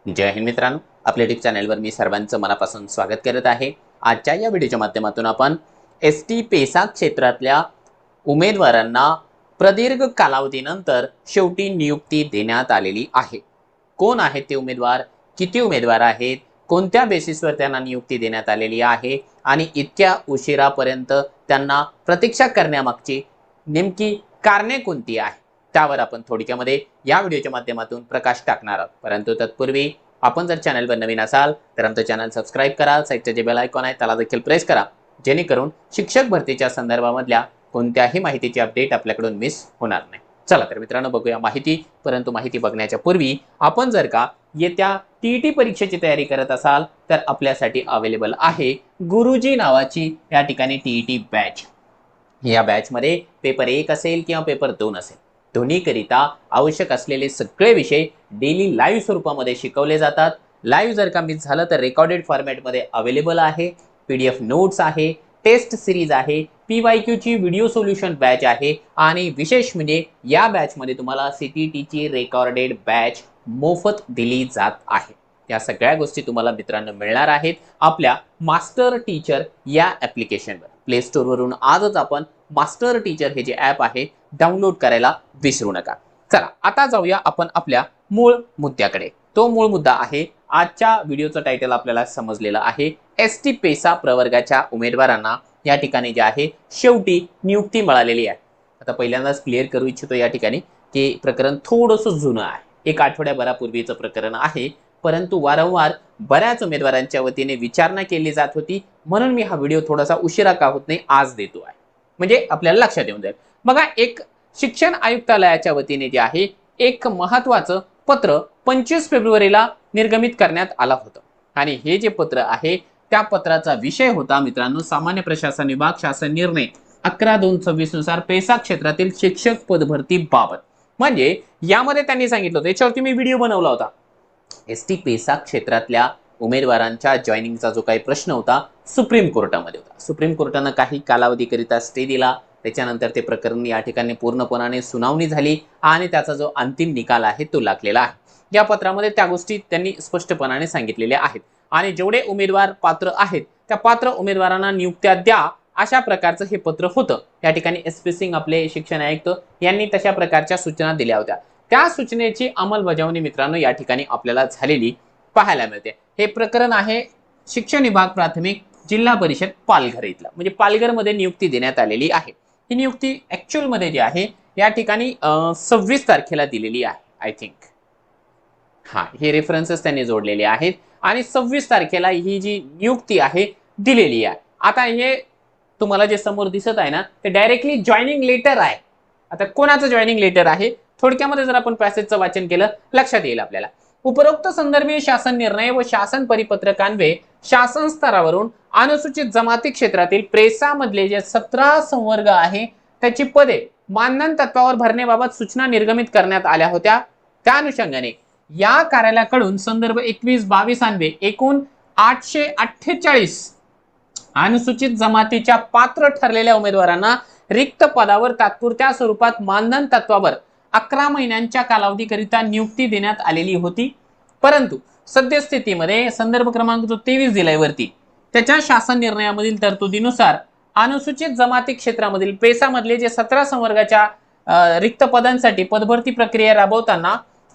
जय हिंद मित्रांनो, आपल्या यूट्यूब चॅनलवर मी सर्वांचं मनापासून स्वागत करत आहे। आजच्या या व्हिडिओच्या माध्यमातून आपण एसटी पेसा क्षेत्रातल्या उमेदवारांना प्रदीर्घ कालावधीनंतर शेवटी नियुक्ती देण्यात आलेली आहे। कोण आहेत ते उमेदवार, किती उमेदवार आहेत, कोणत्या बेसिसवर त्यांना नियुक्ती देण्यात आलेली आहे आणि इतक्या उशिरापर्यंत त्यांना प्रतीक्षा करण्यामागची नेमकी कारणे कोणती आहे, त्यावर आपण थोडक्यामध्ये या व्हिडिओच्या माध्यमातून प्रकाश टाकणार आहोत। परंतु तत्पूर्वी आपण जर चॅनलवर नवीन असाल तर आमचं चॅनल सबस्क्राइब करा, साईडचे जे बेल आयकॉन आहे त्याला देखील प्रेस करा, जेणेकरून शिक्षक भरतीच्या संदर्भामधल्या कोणत्याही माहितीची अपडेट आपल्याकडून मिस होणार नाही। चला तर मित्रांनो, बघूया माहिती। परंतु माहिती बघण्याच्या पूर्वी आपण जर का येत्या टीईटी परीक्षेची तयारी करत असाल तर आपल्यासाठी अवेलेबल आहे गुरुजी नावाची या ठिकाणी टीईटी बॅच। या बॅचमध्ये पेपर 1 असेल किंवा पेपर 2 असेल, दोन्हीकरिता आवश्यक असलेले सगळे विषय डेली लाईव्ह स्वरूपामध्ये शिकवले जातात। लाईव्ह जर का मिस झालं तर रेकॉर्डेड फॉर्मॅटमध्ये अवेलेबल आहे, पीडीएफ नोट्स आहे, टेस्ट सिरीज आहे, पीवायक्यू ची व्हिडिओ सोल्युशन बॅच आहे आणि विशेष म्हणजे या बॅचमध्ये तुम्हाला सीटीटीची रेकॉर्डेड बॅच मोफत दिली जात आहे। या सगळ्या गोष्टी तुम्हाला मित्रांनो मिळणार आहेत आपल्या मास्टर टीचर या ॲप्लिकेशनवर। प्ले स्टोअरवरून आजच आपण मास्टर टीचर हे जे ॲप आहे डाउनलोड करायला विसरू नका। चला आता जाऊया आपण आपल्या मूळ मुद्द्याकडे। तो मूळ मुद्दा आहे, आजच्या व्हिडिओचं टायटल आपल्याला समजलेलं आहे, एसटी पेसा प्रवर्गाच्या उमेदवारांना या ठिकाणी जे आहे शेवटी नियुक्ती मिळालेली आहे। आता पहिल्यांदाच क्लिअर करू इच्छितो या ठिकाणी की प्रकरण थोडंसं जुनं आहे, 1 आठवड्याभरापूर्वीचं प्रकरण आहे, परंतु वारंवार बऱ्याच उमेदवारांच्या वतीने विचारणा केली जात होती, म्हणून मी हा व्हिडिओ थोडासा उशिरा का होत नाही आज देतो आहे, म्हणजे आपल्याला लक्षात येऊन जाईल। बघा, एक शिक्षण आयुक्तालयाच्या वतीने जे आहे एक महत्त्वाचं पत्र 25 फेब्रुवारीला निर्गमित करण्यात आलं होतं आणि हे जे पत्र आहे त्या पत्राचा विषय होता मित्रांनो, सामान्य प्रशासन विभाग शासन निर्णय 11/2/26 नुसार पेसा क्षेत्रातील शिक्षक पदभरती बाबत। म्हणजे यामध्ये त्यांनी सांगितलं होतं, याच्यावरती मी व्हिडिओ बनवला होता, एसटी पेसा क्षेत्रातल्या उमेदवारांच्या जॉईनिंगचा जो काही प्रश्न होता सुप्रीम कोर्टामध्ये होता। सुप्रीम कोर्टानं काही कालावधीकरिता स्टे दिला, त्याच्यानंतर ते प्रकरण या ठिकाणी पूर्णपणाने सुनावणी झाली आणि त्याचा जो अंतिम निकाल आहे तो लागलेला आहे। या पत्रामध्ये त्या गोष्टी त्यांनी स्पष्टपणाने सांगितलेल्या आहेत आणि जेवढे उमेदवार पात्र आहेत त्या पात्र उमेदवारांना नियुक्त्या द्या, अशा प्रकारचं हे पत्र होतं। या ठिकाणी एसपी सिंग आपले शिक्षण आयुक्त यांनी तशा प्रकारच्या सूचना दिल्या होत्या। त्या सूचनेची अंमलबजावणी मित्रांनो या ठिकाणी आपल्याला झालेली पाहायला मिळते। हे प्रकरण आहे शिक्षण विभाग प्राथमिक जिल्हा परिषद पालघर इथला, म्हणजे पालघरमध्ये नियुक्ती देण्यात आलेली आहे। ही नियुक्ती ऍक्च्युअल मध्ये जी आहे या ठिकाणी 26 तारखेला दिलेली आहे, आय थिंक। हा, हे रेफरन्सेस त्यांनी जोडलेले आहेत आणि 26 तारखेला ही जी नियुक्ती आहे दिलेली आहे। आता हे तुम्हाला जे समोर दिसत आहे ना, ते डायरेक्टली जॉईनिंग लेटर आहे। आता कोणाचं जॉईनिंग लेटर आहे, थोडक्यामध्ये जर आपण पॅसेजचं वाचन केलं लक्षात येईल आपल्याला। उपरोक्त संदर्भीय शासन निर्णय व शासन परिपत्रकान्वये शासन स्तरावरून अनुसूचित जमाती क्षेत्रातील प्रेसा मधले जे 17 संवर्ग आहे त्याची पदे मानधन तत्वावर भरण्याबाबत सूचना निर्गमित करण्यात आल्या होत्या। त्या अनुषंगाने या कार्यालयाकडून संदर्भ 21-22 अन्वये एकूण 848 अनुसूचित जमातीच्या पात्र ठरलेल्या उमेदवारांना रिक्त पदावर तात्पुरत्या स्वरूपात मानधन तत्वावर 11 महिन्यांच्या कालावधीकरिता नियुक्ती देण्यात आलेली होती। परंतु सद्यस्थितीमध्ये संदर्भ क्रमांक जो 23 दिलाय वरती, त्याच्या शासन निर्णयामधील तरतुदीनुसार अनुसूचित जमाती क्षेत्रामधील पेसा मधले जे 17 संवर्गाच्या रिक्त पदांसाठी पदभरती प्रक्रिया राबवताना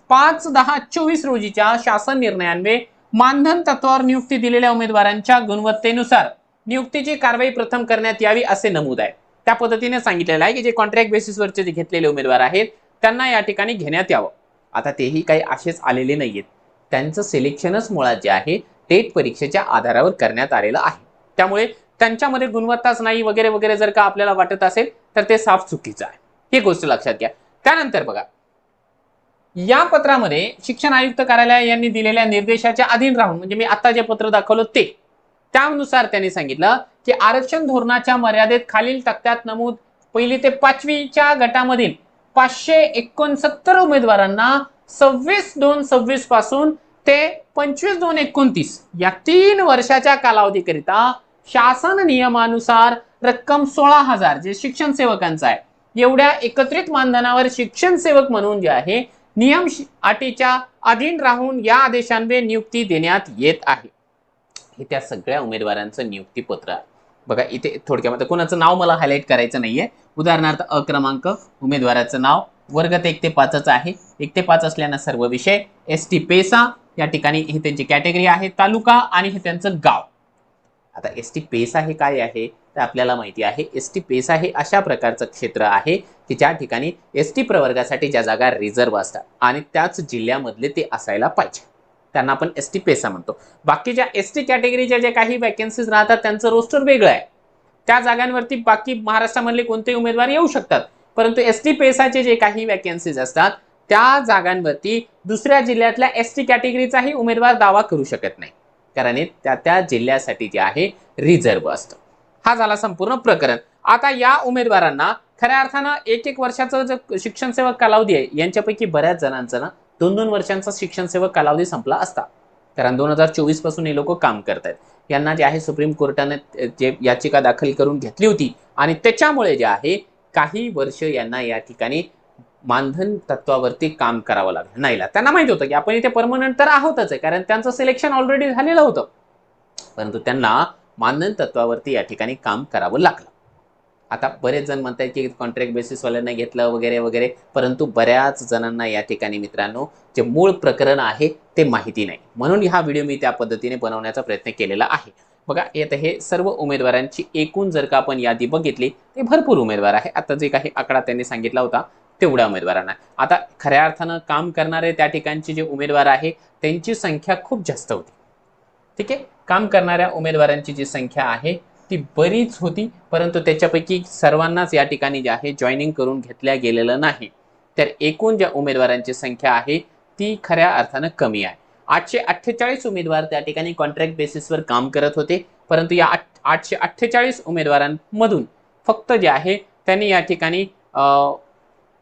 5/10/24 रोजीच्या शासन निर्णयान्वये मानधन तत्वावर नियुक्ती दिलेल्या उमेदवारांच्या गुणवत्तेनुसार नियुक्तीची कारवाई प्रथम करण्यात यावी असे नमूद आहे। त्या पद्धतीने सांगितलेलं आहे की जे कॉन्ट्रॅक्ट बेसिसवरचे जे घेतलेले उमेदवार आहेत त्यांना या ठिकाणी घेण्यात यावं। आता तेही काही असेच आलेले नाहीयेत, त्यांचं सिलेक्शनच मुळात जे आहे टेट परीक्षेच्या आधारावर करण्यात आलेलं आहे। त्यामुळे त्यांच्यामध्ये गुणवत्ताच नाही वगैरे वगैरे जर का आपल्याला वाटत असेल तर ते साफ चुकीचं आहे, ही गोष्ट लक्षात घ्या। त्यानंतर बघा, या पत्रामध्ये शिक्षण आयुक्त कार्यालय यांनी दिलेल्या निर्देशाच्या अधीन राहून, म्हणजे मी आता जे पत्र दाखवलं ते त्यानुसार त्यांनी सांगितलं की आरक्षण धोरणाच्या मर्यादेत खालील तक्त्यात नमूद 1ली ते 5वीच्या गटामधील 569 उमेदवारांना 26/2/26 पासून ते 25/2/29 या 3 वर्षाच्या कालावधीकरिता शासन नियमानुसार रक्कम 16,000 जे शिक्षण सेवकांचं आहे एवढ्या एकत्रित मानधनावर शिक्षण सेवक म्हणून जे आहे नियम अटीच्या अधीन राहून या आदेशान्वये नियुक्ती देण्यात येत आहे. हे त्या सगळ्या उमेदवारांचं नियुक्तीपत्र आहे. बघा इथे थोडक्यामध्ये कोणाचं नाव मला हायलाइट करायचं नाहीये. उदाहरणार्थ क्रमांक, उमेदवाराचं नाव, वर्ग 1 ते 5 आहे. 1 ते 5 असल्यानं सर्व विषय, एसटी पेसा या ठिकाणी ही त्यांची कॅटेगरी आहे, तालुका आणि हे त्यांचं गाव. आता एसटी पेसा हे काय आहे तर आपल्याला माहिती आहे. एसटी पेसा हे अशा प्रकारचं क्षेत्र आहे की ज्या ठिकाणी एसटी प्रवर्गासाठी ज्या जागा रिझर्व असतात आणि त्याच जिल्ह्यामधले ते असायला पाहिजे, त्यांना आपण एसटी पेसा म्हणतो. बाकीच्या एसटी कॅटेगरीच्या जे काही वॅकन्सीज राहतात त्यांचं रोस्टर वेगळं आहे. त्या जागांवरती बाकी महाराष्ट्रामधले कोणतेही उमेदवार येऊ शकतात, परंतु एसटी पेसाचे जे काही वॅकन्सीज असतात त्या जागांवरती दुसऱ्या जिल्ह्यातल्या एसटी कॅटेगरीचाही उमेदवार दावा करू शकत नाही, कारण त्या त्या जिल्ह्यासाठी जे आहे रिझर्व असतं. हा झाला संपूर्ण प्रकरण. आता या उमेदवारांना खऱ्या अर्थानं 1-1 वर्षाचा जो शिक्षण सेवक कालावधी आहे यांच्यापैकी बऱ्याच जणांचा ना 2-2 वर्षांचा शिक्षण सेवक कालावधी संपला असता, कारण 2024 पासून हे लोक काम करतायत. यांना जे आहे सुप्रीम कोर्टाने जे याचिका दाखल करून घेतली होती आणि त्याच्यामुळे जे आहे काही वर्ष यांना या ठिकाणी मानधन तत्वावरती काम करावं लागलं. नाही, त्यांना माहिती होतं की आपण इथे परमनंट तर आहोतच आहे, कारण त्यांचं सिलेक्शन ऑलरेडी झालेलं होतं, परंतु त्यांना मानधन तत्वावरती या ठिकाणी काम करावं लागलं. आता बरेच जण म्हणतात की कॉन्ट्रॅक्ट बेसिसवाल्यांना घेतलं वगैरे वगैरे, परंतु बऱ्याच जणांना या ठिकाणी मित्रांनो जे मूळ प्रकरण आहे ते माहिती नाही, म्हणून हा व्हिडिओ मी त्या पद्धतीने बनवण्याचा प्रयत्न केलेला आहे. बघा आता हे सर्व उमेदवारांची एकूण जर का आपण यादी बघितली ते भरपूर उमेदवार आहे. आता जे काही आकडा त्यांनी सांगितला होता तेवढ्या उमेदवारांना. आता खऱ्या अर्थानं काम करणारे त्या ठिकाणचे जे उमेदवार आहे त्यांची संख्या खूप जास्त होती. ठीक आहे, काम करणाऱ्या उमेदवारांची जी संख्या आहे ती बरीच होती, परंतु त्याच्यापैकी सर्वांनाच या ठिकाणी जे आहे जॉईनिंग करून घेतल्या गेलेलं नाही. तर एकूण ज्या उमेदवारांची संख्या आहे ती खऱ्या अर्थानं कमी आहे. 848 उमेदवार त्या ठिकाणी कॉन्ट्रॅक्ट बेसिसवर काम करत होते, परंतु या 848 उमेदवारांमधून फक्त जे आहे त्यांनी या ठिकाणी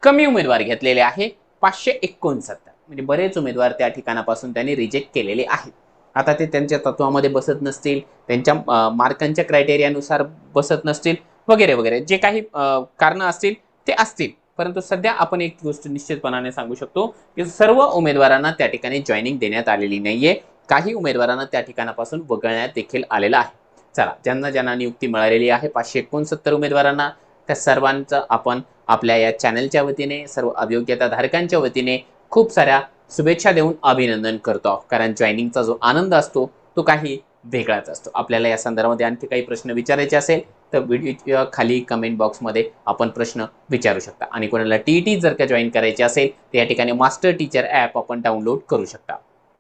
कमी उमेदवार घेतलेले आहे 569, म्हणजे बरेच उमेदवार त्या ठिकाणापासून त्यांनी रिजेक्ट केलेले आहेत. आता ते त्यांच्या तत्वामध्ये बसत नसतील, त्यांच्या मार्कांच्या क्रायटेरियानुसार बसत नसतील वगैरे वगैरे, जे काही कारणं असतील ते असतील, परंतु सध्या आपण एक गोष्ट निश्चितपणाने सांगू शकतो की सर्व उमेदवारांना त्या ठिकाणी जॉईनिंग देण्यात आलेली नाहीये. काही उमेदवारांना त्या ठिकाणापासून वगळण्यात देखील आलेलं आहे. चला, ज्यांना नियुक्ती मिळालेली आहे 569 उमेदवारांना, त्या सर्वांचं आपण आपल्या या चॅनलच्या वतीने, सर्व अभियोग्यता धारकांच्या वतीने खूप साऱ्या शुभेच्छा देऊन अभिनंदन करतो, कारण जॉईनिंगचा जो आनंद असतो तो काही वेगळाच असतो. आपल्याला या संदर्भामध्ये आणखी काही प्रश्न विचारायचे असेल तर व्हिडिओच्या खाली कमेंट बॉक्समध्ये आपण प्रश्न विचारू शकता. आणि कोणाला टीईटी जर का जॉईन करायची असेल तर या ठिकाणी मास्टर टीचर ॲप आपण डाउनलोड करू शकता.